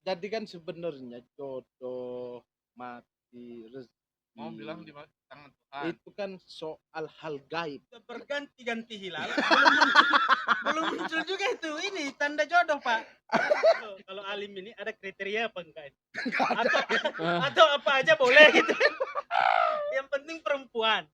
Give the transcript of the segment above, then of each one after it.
Jadi kan sebenarnya jodoh, mati, Mau bilang rezeki di tangan Tuhan. itu kan soal hal gaib. Sudah berganti-ganti hilal, belum muncul juga itu ini tanda jodoh, Pak. Kalau alim ini ada kriteria apa enggak? Atau atau apa aja boleh gitu. Yang penting perempuan.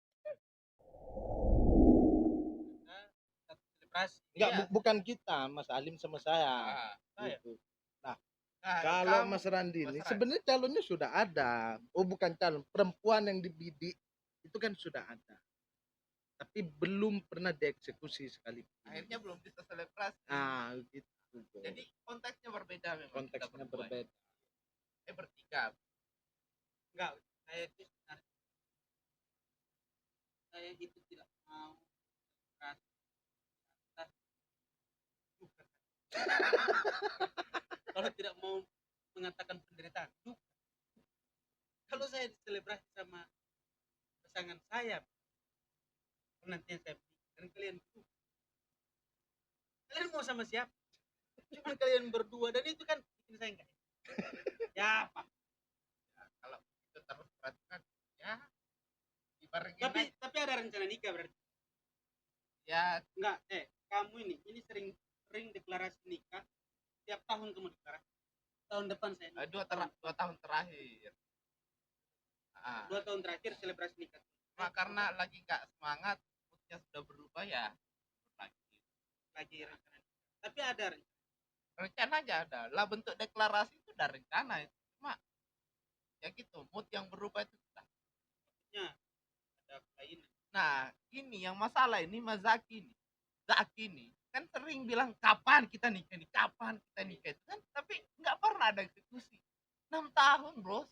Satu selebrasi. Enggak, Iya. bukan kita, Mas Alim sama saya. Saya. Gitu. Nah, Nah, kalau kamu, Mas Randi ini Mas Randi. sebenarnya calonnya sudah ada. Oh, bukan calon, perempuan yang dibidik itu kan sudah ada. Tapi belum pernah dieksekusi sekalipun. Akhirnya belum bisa selebrasi. Ah, gitu. Jadi konteksnya berbeda memang. Konteksnya berbeda. Bertiga. Enggak, saya itu sebenarnya saya itu tidak mau merasa duka. Kalau tidak mau mengatakan penderitaan, duka. Kalau saya diselebrasi sama pasangan saya, nanti yang saya dan kalian berdua. Kalian mau sama siapa? Cuma kalian berdua dan itu kan bikin saya enggak. Ya, Pak. Ya, kalau itu terus perhatikan, ya dibarengin Tapi ada rencana nikah berarti. ya Enggak, kamu ini sering deklarasi nikah. Tiap tahun kamu deklarasi. Tahun depan saya nikah. 2 tahun terakhir. 2 tahun terakhir selebrasi nikah. Cuma karena lagi nggak semangat, moodnya sudah berubah ya Lagi rencana nikah. Tapi ada rencana aja ada lah, bentuk deklarasi itu udah rencana itu, cuma ya gitu, mood yang berubah itu sudah. ada lain. Nah ini yang masalah ini Mas Zaki nih kan sering bilang kapan kita nikah itu kan, tapi nggak pernah ada eksekusi. 6 tahun bros.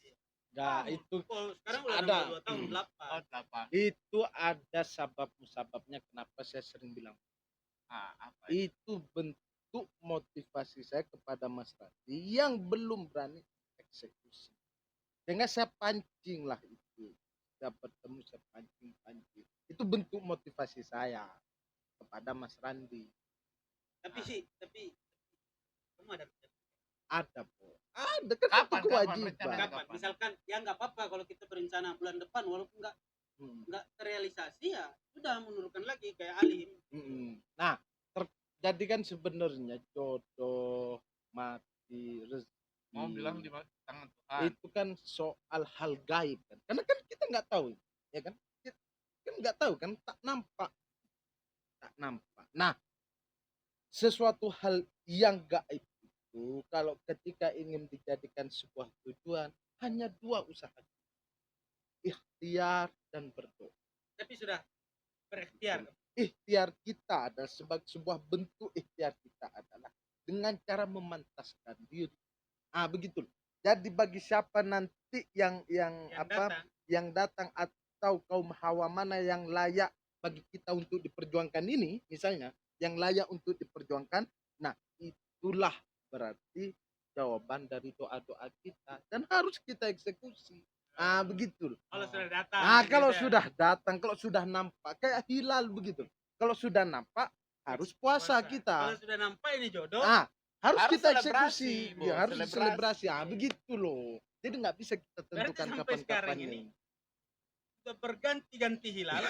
Nah, itu Sekarang udah ada 2 tahun 8. itu ada sebabnya kenapa saya sering bilang. Apa itu bentuk motivasi saya kepada Mas Radi yang belum berani eksekusi. Sehingga saya pancing lah itu. Saya bertemu, saya pancing. Itu bentuk motivasi saya kepada Mas Randi. Tapi kamu ada Ada, Po. Ada kan Kapan, itu kewajiban. kapan? Misalkan ya nggak apa-apa kalau kita berencana bulan depan walaupun nggak terrealisasi ya sudah menurunkan lagi kayak Alim. Nah, jadi kan sebenarnya jodoh, mati, rezeki. Mau bilang di tangan Tuhan. Itu kan soal hal gaib kan. Karena kan kita nggak tahu, ya kan? Kita kan nggak tahu kan, tak nampak. Nah, sesuatu hal yang gaib itu kalau ketika ingin dijadikan sebuah tujuan hanya 2 usaha. Ikhtiar dan berdoa. Tapi sudah berikhtiar. Ikhtiar kita adalah sebagai sebuah bentuk ikhtiar kita adalah dengan cara memantaskan diri. Begitu. Jadi bagi siapa nanti yang datang atau kaum hawa mana yang layak bagi kita untuk diperjuangkan ini, misalnya yang layak untuk diperjuangkan, nah itulah berarti jawaban dari doa-doa kita dan harus kita eksekusi. Begitu. Kalau sudah datang. Kalau sudah datang, kalau sudah nampak kayak hilal begitu. Kalau sudah nampak harus puasa kita. Kalau sudah nampak ini jodoh, harus kita eksekusi, eksekusi. Ya, harus selebrasi. Begitu loh. Jadi nggak bisa kita tentukan kapan-kapan ini. Sudah berganti-ganti hilal,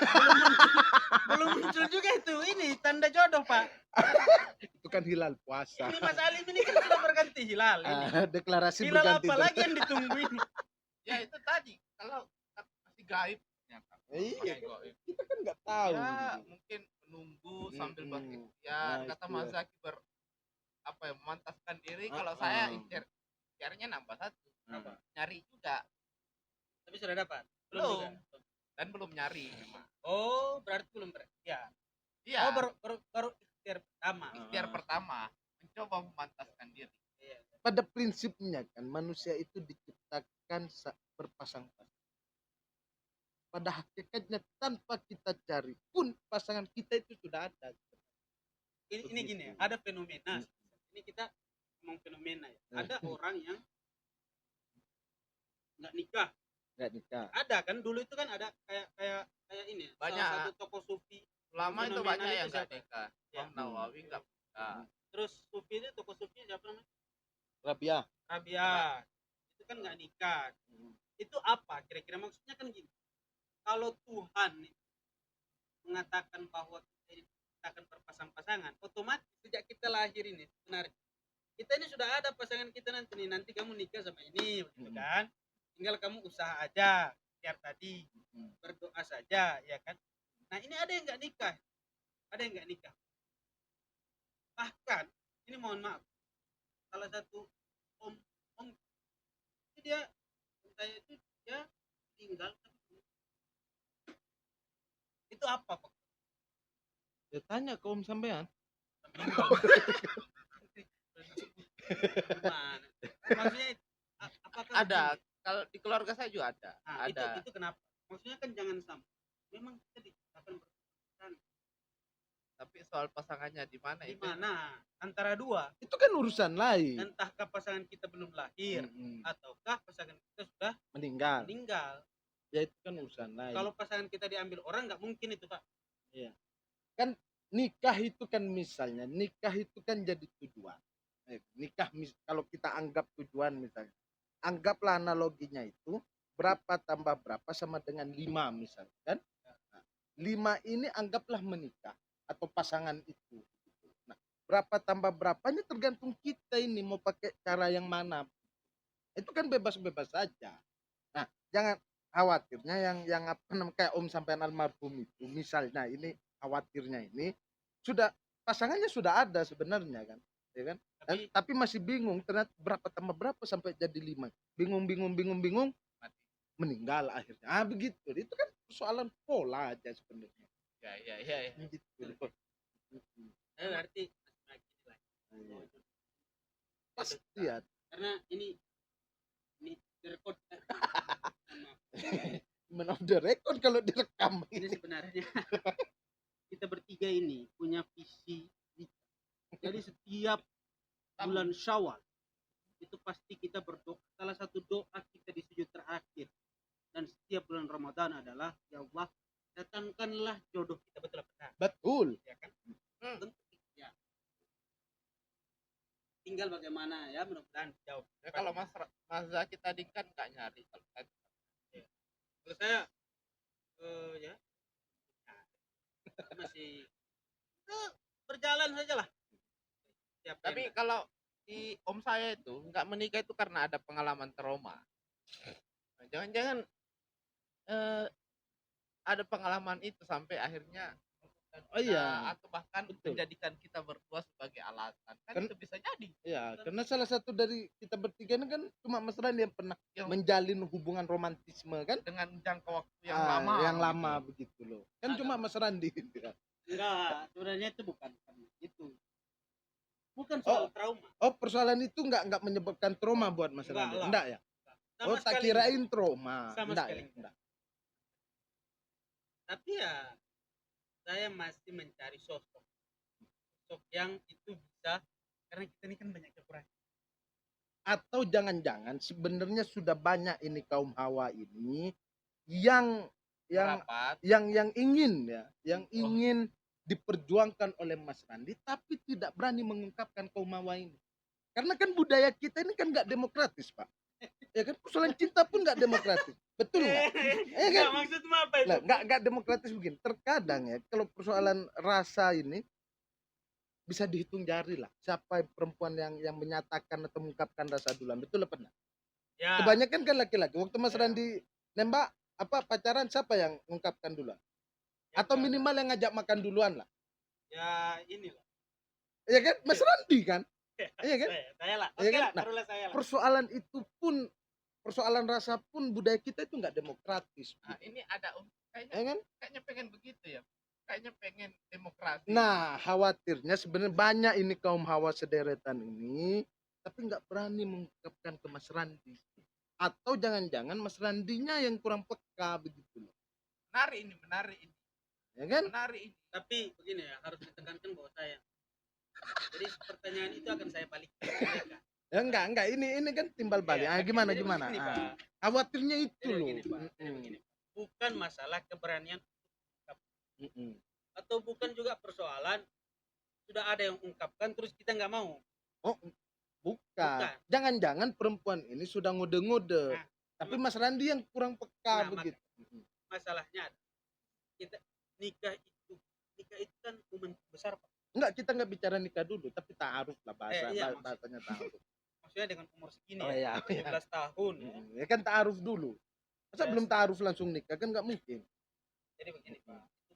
belum muncul juga itu ini tanda jodoh, Pak. Itu kan hilal puasa. Ini Mas Alim ini kan sudah berganti hilal. Deklarasi hilal berganti. apa lagi yang ditunggu ini? Ya itu tadi, kalau masih gaib ternyata. Iya, kita kan nggak tahu. Ya mungkin menunggu sambil berikhtiar. Kata Mas Zaki memantaskan diri. Kalau saya ikhtiarnya nambah 1. Nyari juga. Tapi sudah dapat? Belum. Dan belum nyari memang. Oh, berarti belum berikhtiar. Iya. Oh, baru ikhtiar pertama. Ikhtiar pertama, mencoba memantaskan diri. Pada prinsipnya kan manusia itu diciptakan berpasang-pasang. Pada hakikatnya tanpa kita cari pun pasangan kita itu sudah ada. Ini gini, ada fenomena. Ini kita ngomong fenomena ya. Ada orang yang nggak nikah. Ada kan dulu itu kan ada kayak ini. Banyak. Salah satu tokoh sufi. Lama itu banyak yang nggak nikah. Ya. Nawawi nggak nikah. Terus sufi itu tokoh sufi siapa namanya? Rabia. Rabia. Itu kan nggak nikah. Itu apa? Kira-kira maksudnya kan gini. Kalau Tuhan mengatakan bahwa kita ini akan berpasang-pasangan, otomatis sejak kita lahir ini sebenarnya kita ini sudah ada pasangan kita nanti nih. Nanti kamu nikah sama ini, begitu kan? Tinggal kamu usaha aja, biar tadi berdoa saja, ya kan? Nah ini ada yang nggak nikah, ada yang nggak nikah. Bahkan ini mohon maaf, salah satu om om itu dia saya itu dia tinggal itu apa Pak? Ya tanya ke Om sampean. Gimana? Maksudnya apakah Ada, begini? kalau di keluarga saya juga ada. Nah, Ada. itu kenapa? Maksudnya kan jangan sampai memang kita diciptakan berpasangan. Tapi soal pasangannya di mana Di itu? mana antara dua, Itu kan urusan lain. entahkah pasangan kita belum lahir ataukah pasangan kita sudah Meninggal. meninggal. Ya itu kan urusan lain. Kalau pasangan kita diambil orang nggak mungkin itu Pak. Kan nikah itu kan misalnya, nikah itu kan jadi tujuan. Nikah kalau kita anggap tujuan misalnya, anggaplah analoginya itu berapa tambah berapa sama dengan 5 misalnya kan. Nah, 5 ini anggaplah menikah atau pasangan itu. Nah, berapa tambah berapanya tergantung kita ini mau pakai cara yang mana. Itu kan bebas-bebas saja. Nah, jangan khawatirnya yang apa namanya kayak Om sampean almarhum itu misalnya ini khawatirnya ini sudah pasangannya sudah ada sebenarnya kan, ya kan? Tapi masih bingung ternyata berapa tambah berapa sampai jadi 5. Bingung meninggal akhirnya. Ah begitu. Itu kan persoalan pola aja sebenarnya. Ya. Gitu. Berarti Pasti ya. karena ini direkod. Man of the record kalau direkam Ini sebenarnya kita bertiga ini punya visi nikah. Jadi setiap bulan Syawal itu pasti kita berdoa. Salah satu doa kita di sujud terakhir dan setiap bulan Ramadan adalah ya Allah datangkanlah jodoh kita, betul apa benar? betul. Ya kan? Bentuk ya. Tinggal bagaimana ya, mudah-mudahan jawab. Ya, kalau Mas Zaki tadi kan nggak nyari kalau saya. Kalau saya ya masih berjalan saja lah. Tapi kalau di om saya itu nggak menikah itu karena ada pengalaman trauma. Nah, jangan-jangan ada pengalaman itu sampai akhirnya atau bahkan betul. menjadikan kita berdua sebagai alasan kan Kan- itu bisa jadi Ya, karena salah satu dari kita bertiga ini kan cuma Mas Randi yang pernah yang menjalin hubungan romantisme kan? dengan jangka waktu yang lama Begitu loh. Kan cuma Mas Randi gitu kan. Enggak, sebenarnya itu bukan itu. Bukan soal trauma. Oh, persoalan itu enggak menyebabkan trauma buat Mas Enggak Randi. lah. Enggak ya? Sama Tak sekali kirain trauma. Sama Enggak sekali ya? enggak. Enggak. Tapi ya saya masih mencari sosok yang itu bisa, karena kita ini kan banyak kekurangan. Atau jangan-jangan sebenarnya sudah banyak ini kaum hawa ini yang rapat yang ingin ya, yang ingin diperjuangkan oleh Mas Randi tapi tidak berani mengungkapkan kaum hawa ini. Karena kan budaya kita ini kan nggak demokratis, Pak. Ya kan persoalan cinta pun nggak demokratis. Betul nggak? Ya kan? Nggak, maksudmu apa itu? Lah, nggak demokratis begini. Terkadang ya kalau persoalan rasa ini bisa dihitung jari lah. Siapa perempuan yang menyatakan atau mengungkapkan rasa duluan. Betul apa enggak? Ya, Kebanyakan kan laki-laki. Waktu Mas Ya. Randi nembak apa pacaran siapa yang mengungkapkan duluan? ya Atau enggak. minimal yang ngajak makan duluan lah. Ya inilah. Ya kan? Mas Randi kan? Iya kan? Saya lah. Iya Oke kan? lah, Nah, taruhlah saya lah. Persoalan itu pun persoalan rasa pun budaya kita itu nggak demokratis. nah, ini ada Ya kayaknya kan? pengen begitu ya, kayaknya pengen demokrasi. Nah, khawatirnya sebenarnya banyak ini kaum hawa sederetan ini, tapi nggak berani mengungkapkan ke Mas Randi. Atau jangan-jangan Mas Randinya yang kurang peka begitu loh. menarik ini Ya kan? menarik ini. Tapi begini ya, harus ditekankan bahwa saya. Jadi pertanyaan itu akan saya balik. Ya enggak, ini kan timbal balik. Ya, Gimana? jadi begini, Ah, Pak. khawatirnya itu Jadi loh. begini, Pak. Jadi begini. Bukan masalah keberanian Mm-mm. atau bukan juga persoalan sudah ada yang ungkapkan terus kita nggak mau. Oh, Bukan. Bukan. Jangan-jangan perempuan ini sudah ngode-ngode. Nah, Tapi Mas Randi yang kurang peka Nah, begitu. masalahnya kita nikah itu kan momen besar, Pak. Enggak, kita nggak bicara nikah dulu, tapi ta'aruf lah Iya, bahasanya ta'aruf. maksudnya dengan umur segini Oh ya, iya, 17 tahun ya. Ya kan ta'aruf dulu. Masa Ya, belum ta'aruf langsung nikah kan nggak mungkin. Jadi begini, Pak, itu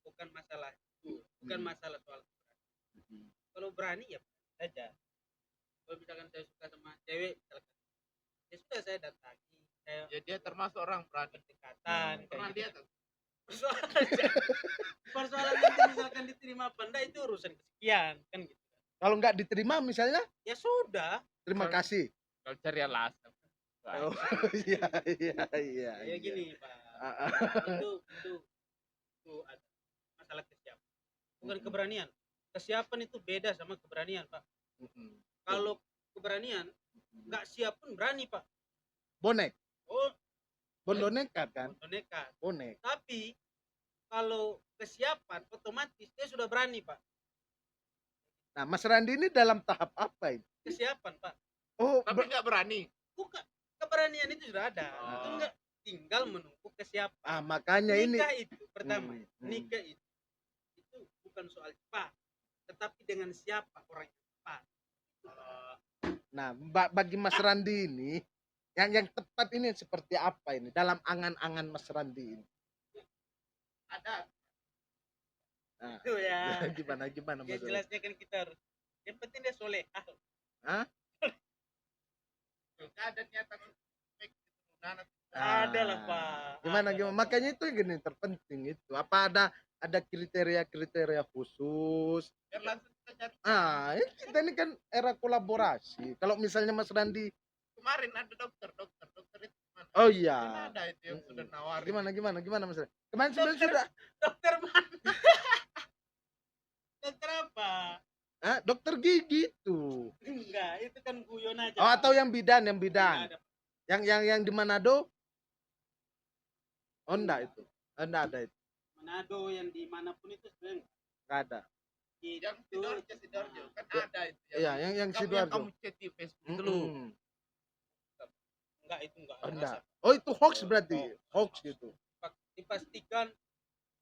bukan masalah itu, bukan Hmm. masalah soal kalau berani ya berani saja. Kalau misalkan saya suka sama cewek, misalkan, ya sudah saya datangi, saya Ya dia termasuk orang berani. pendekatan, Pernah kayak gitu. lihat? Persoalan nanti misalkan diterima apa enggak itu urusan kesekian kan gitu. Kalau nggak diterima misalnya, Ya sudah, terima Kalau- kasih. Kalau cari alasan. Oh, iya, iya. ya gini Pak. Ah, ah. Itu ada masalah kesiapan. Bukan keberanian. Kesiapan itu beda sama keberanian, Pak. Kalau keberanian nggak siap pun berani, Pak. Bonek, Oh, bondo nekat kan? nekat. Bonek. Tapi kalau kesiapan otomatis dia sudah berani, Pak. Nah, Mas Randi ini dalam tahap apa ini? Kesiapan, Pak. Oh, Tapi nggak berani. Bukan keberanian itu sudah ada. Oh. Itu enggak tinggal menunggu kesiapan. makanya ini. Nikah itu pertama, Hmm. nikah itu bukan soal cepat, tetapi dengan siapa orang yang tepat. Nah, bagi Mas Randi ini, yang tepat ini seperti apa ini dalam angan-angan Mas Randi ini? Ada. Nah, Itu ya. gimana Ya Mas Randi? jelasnya kan kita harus. Yang penting dia solehah. Hah? Nggak ada niatan untuk make keturunan. Ada lah, Pak. Gimana Ada gimana? lah, Pak. Makanya itu yang gini terpenting itu. Apa ada kriteria-kriteria khusus? Biar langsung kita cari. Ini kita ini kan era kolaborasi. Kalau misalnya Mas Randi, Kemarin ada dokter itu gimana? oh Kan iya. ada itu yang sudah nawarin. Gimana Mas Randi? Kemarin sebenarnya Dokter. sudah. Dokter mana? Dokter apa? Dokter gigi itu. Enggak, itu kan guyon aja. Oh, atau yang bidan. Enggak ada. Yang di Manado? Oh, enggak itu. Enggak ada itu. Manado yang dimanapun itu sebenarnya Enggak ada. Yang itu. Sidoarjo kan Ya. ada itu. Iya, yang Sidoarjo. Kamu chat di Facebook itu loh. Enggak, itu enggak. Oh, ada. enggak. Oh, itu hoax berarti. Hoax gitu. Dipastikan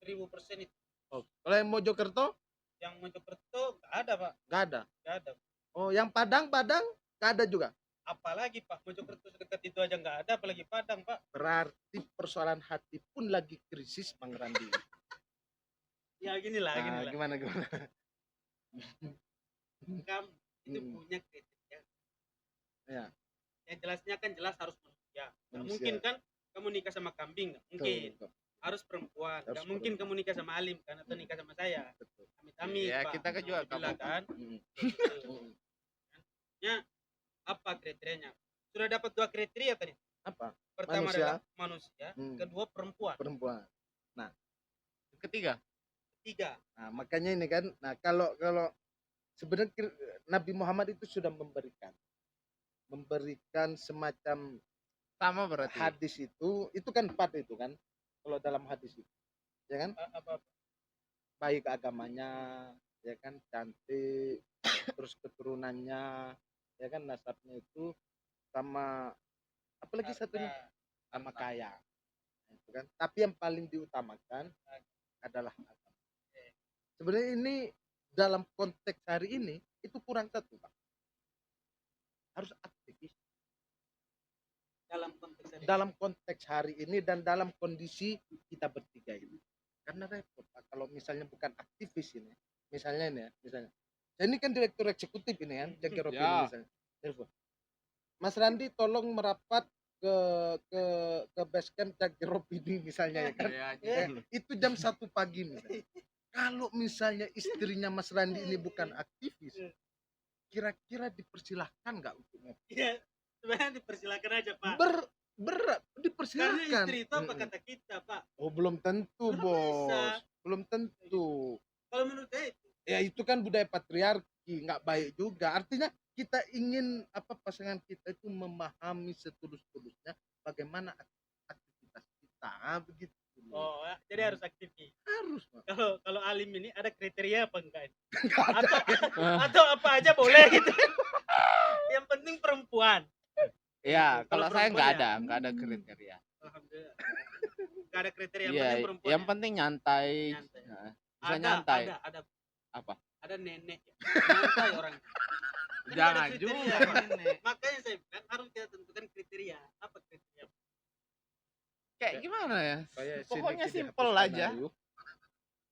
1000% itu. Hoax. Kalau yang Mojokerto Yang Mojokerto enggak ada, Pak. enggak ada. Enggak ada. Oh, yang Padang enggak ada juga. Apalagi Pak, Mojokerto sedekat itu aja enggak ada, apalagi Padang, Pak. Berarti persoalan hati pun lagi krisis, Bang Randi. Ya ginilah, ginilah. Gimana? Kamu itu Hmm. punya kriteria. Ya. Yang jelasnya kan jelas harus manusia. Nggak Manusia. mungkin kan kamu nikah sama kambing, nggak mungkin. Betul. Harus perempuan. Harus Nggak mungkin perempuan. kamu nikah sama alim kan atau nikah sama saya. Betul. Amit-amit, Iya, Pak. kita kan juga Alhamdulillah, kamu. kan. Mm. Gitu. Mm. Apa kriterianya? Sudah dapat 2 kriteria tadi. Apa? Pertama Manusia. adalah manusia, Hmm. kedua perempuan, Perempuan. Ketiga. ketiga Nah, makanya ini kan. Nah, kalau sebenarnya Nabi Muhammad itu sudah memberikan semacam Sama berarti. hadis itu kan 4 itu kan. Kalau dalam hadis itu. Ya kan? apa Baik agamanya, ya kan, cantik, terus keturunannya, ya kan, nasabnya itu sama apalagi satunya sama kaya. Itu kan. Tapi yang paling diutamakan adalah agama. Sebenarnya ini dalam konteks hari ini itu kurang satu, Pak. Harus aktivis dalam konteks ini. dalam konteks hari ini dan dalam kondisi kita bertiga ini. Karena repot, Pak, kalau misalnya bukan aktivis ini. Misalnya ini ya, misalnya. Saya ini kan direktur eksekutif ini kan, Jaga Robin Ya. misalnya. Telepon. Mas Randi tolong merapat ke base camp Jaga Robin ini misalnya ya kan. Ya, Ya. Itu jam 1 pagi misalnya. Kalau misalnya istrinya Mas Randi ini bukan aktivis, kira-kira dipersilahkan nggak untuk ngopi? Iya, sebenarnya dipersilakan aja, Pak. Karena dipersilahkan. istri itu apa Mm-mm. kata kita, Pak? Oh, belum tentu, Belum Bos. bisa. Belum tentu. Kalau menurut saya itu Ya itu kan budaya patriarki, nggak baik juga. Artinya kita ingin pasangan kita itu memahami setulus-tulusnya bagaimana aktivitas kita, begitu. Oh, jadi harus aktivis. Harus, Pak. Kalau alim ini ada kriteria apa enggak? Nggak ada. Atau apa aja boleh gitu. Yang penting perempuan. Ya, kalau saya perempuan nggak ada kriteria. Alhamdulillah. Enggak ada kriteria, yang Iya, penting perempuan. yang penting nyantai. Nyantai. Nah, bisa nyantai. Ada. Apa? Ada nenek ya. Nyantai orang. Kan Jangan ada kriteria, juga Pak. nenek. Makanya saya bilang harus kita tentukan kriteria. Apa kriteria? Kayak gimana ya? Kayak Pokoknya sedikit simple dihapuskan aja. ayu.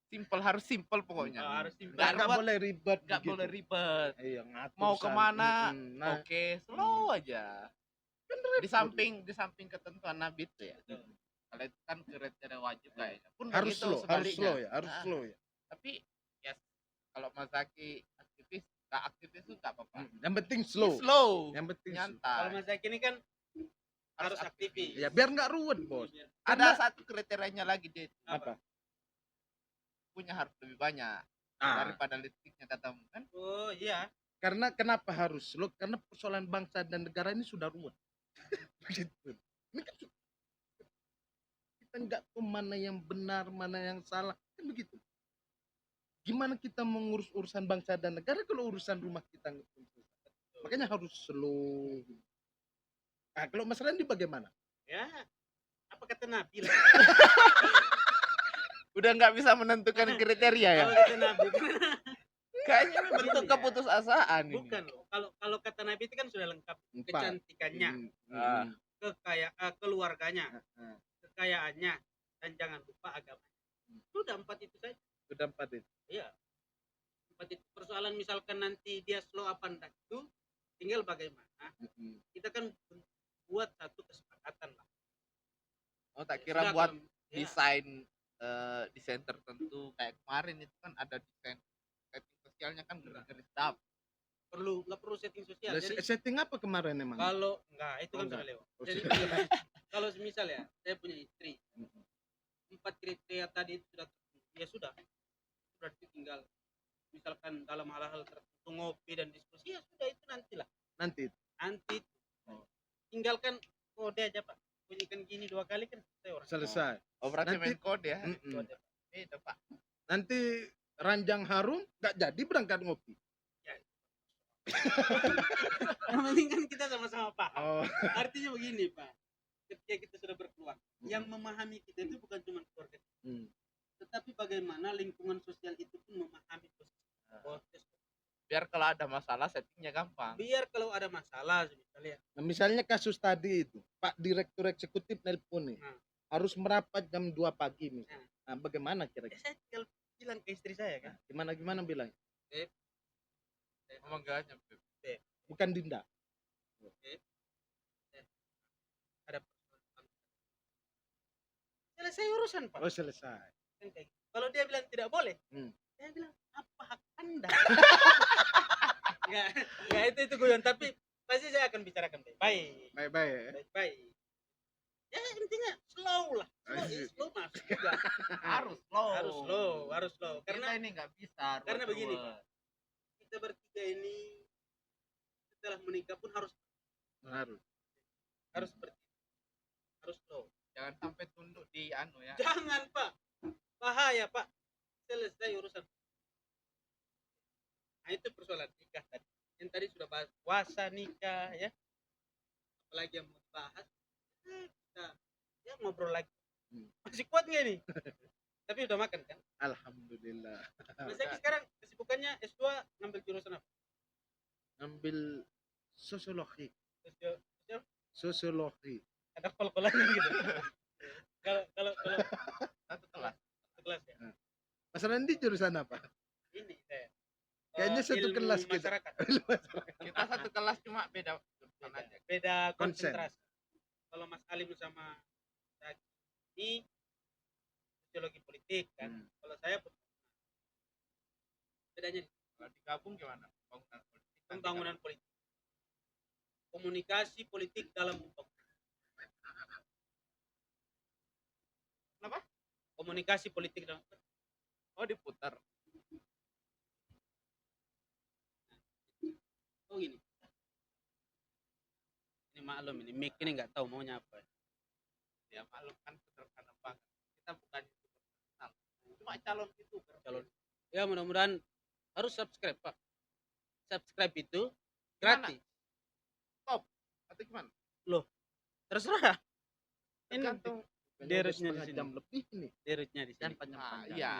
Simple, harus simple pokoknya. Oh, harus simpel. Nggak Nggak ruwet, boleh ribet. nggak begitu. boleh ribet. Iya, ngatur Mau sana. kemana? Nah, Oke, slow aja. Di samping ketentuan Nabi itu ya. Kalau itu kan kriteria wajib kayaknya. Pun harus begitu slow, harus sebaliknya. slow ya, harus Nah, slow ya. Tapi ya kalau Mas Zaki aktivis, nggak aktivis itu nggak apa-apa. Yang penting slow. Slow, Yang penting slow. Kalau nyantai. Mas Zaki ini kan harus aktivis. Ya biar nggak ruwet, Bos. Ada satu kriterianya lagi dia itu. Apa? Punya harus lebih banyak Ah, daripada listriknya katamu kan. Oh iya. karena kenapa harus slow? Karena persoalan bangsa dan negara ini sudah ruwet. Begitu. Ini kan kita nggak tahu mana yang benar, mana yang salah, kan begitu. Gimana kita mengurus urusan bangsa dan negara kalau urusan rumah kita nggak selesai? Makanya harus slow. Nah, kalau Mas Randi bagaimana? Ya. Apa kata Nabi lah. Udah nggak bisa menentukan kriteria ya. Kalau kata Nabi Kayaknya ini bentuk Gini ya. keputusasaan ini. bukan loh. Kalau kata Nabi itu kan sudah lengkap. Empat. Kecantikannya, Ah. keluarganya, Ah, kekayaannya, dan jangan lupa agama. Sudah 4 itu saja. sudah 4 itu. Iya. 4 itu. Persoalan misalkan nanti dia slow apa enggak itu tinggal bagaimana. Kita kan buat satu kesepakatan lah. Oh, tak kira Sudah buat kalau- ya, desain tertentu kayak kemarin itu kan ada desain setting sosialnya kan garis dap. nggak perlu setting sosial. Lah, Jadi setting apa kemarin emang? kalau enggak itu Oh, kan enggak. sudah lewat. Oh, Jadi sudah. begini, kalau semisal ya saya punya istri, 4 kriteria tadi itu sudah terpenuhi, ya sudah. Berarti tinggal misalkan dalam hal-hal tertentu ngopi dan diskusi, ya sudah itu nantilah. Nanti. Nanti Oh. tinggalkan kode aja Pak. Bunyikan gini 2 kali kan selesai orang. Selesai. Oh, berarti Nanti- main kode ya. Mm-mm. Kode. Itu Pak. Nanti ranjang harum nggak jadi berangkat ngopi. Yang penting kan kita sama-sama paham. Oh. Artinya begini Pak. Ketika kita sudah berkeluarga, yang memahami kita itu bukan cuma keluarga kita, Hmm. tetapi bagaimana lingkungan sosial itu pun memahami proses. Biar kalau ada masalah settingnya gampang. Biar kalau ada masalah misalnya, Nah, misalnya kasus tadi itu, Pak Direktur Eksekutif nelpon nih. Nah. Harus merapat jam 2 pagi misalnya. Nah, bagaimana ya kira-kira? saya tinggal bilang ke istri saya kan. Gimana bilang? Emang gak nyampe. Bukan Dinda. Ada persoalan. Selesai urusan Pak. Oh, selesai. Kan kayak gitu. Kalau dia bilang tidak boleh, Hmm. saya bilang apa hak Anda? Enggak itu guyon, tapi pasti saya akan bicarakan baik-baik. Baik-baik. Baik-baik. Ya intinya slow lah. Slow masuk juga. Harus slow. Harus slow. Karena Karena ini nggak bisa. karena begini, ruwet. kita bertiga ini setelah menikah pun harus Harus. seperti itu. Harus slow. Jangan sampai tunduk di anu ya. Jangan Pak, bahaya Pak. Selesai urusan. Nah itu persoalan nikah tadi. Yang tadi sudah bahas puasa nikah ya. Apalagi yang mau bahas, kita ya ngobrol lagi. Hmm. Masih kuat nggak nih? Tapi udah makan kan? Alhamdulillah. Mas Zaki sekarang kesibukannya S2 ngambil jurusan apa? Ngambil sosiologi. Sosio- Sosiologi. Ada kol-kolannya gitu. Kalau Satu kelas. satu kelas ya. Mas Randi jurusan apa? Ini saya. Kayaknya satu Ilmu kelas kita. masyarakat. Kita satu kelas cuma beda jurusan aja. Beda Konsen. konsentrasi. Kalau Mas Alim sama Zaki ini sosiologi politik kan. Hmm. Kalau saya bedanya di Kalau digabung gimana? Pembangunan politik. pembangunan politik. Komunikasi politik dalam pembangunan. Kenapa? Komunikasi politik dalam Oh, diputar. oh gini. Ini maklum ini mic ini nggak tahu maunya apa. Ya maklum kan sederhana banget. kita bukan YouTuber terkenal. Cuma calon YouTuber. Calon. Ya mudah-mudahan harus subscribe Pak. Subscribe itu Gimana? gratis. Atau gimana? Terserah. Ini Tergantung. Deretnya di setengah sini. jam lebih ini. Deretnya di Dan sini. panjang-panjang. Iya,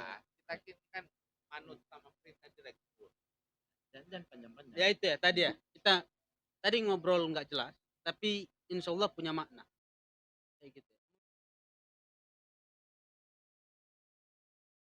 kita kan manut sama perintah direktur. Dan panjang-panjang. Ya itu ya tadi ya. Kita tadi ngobrol nggak jelas, tapi insya Allah punya makna. Kayak gitu.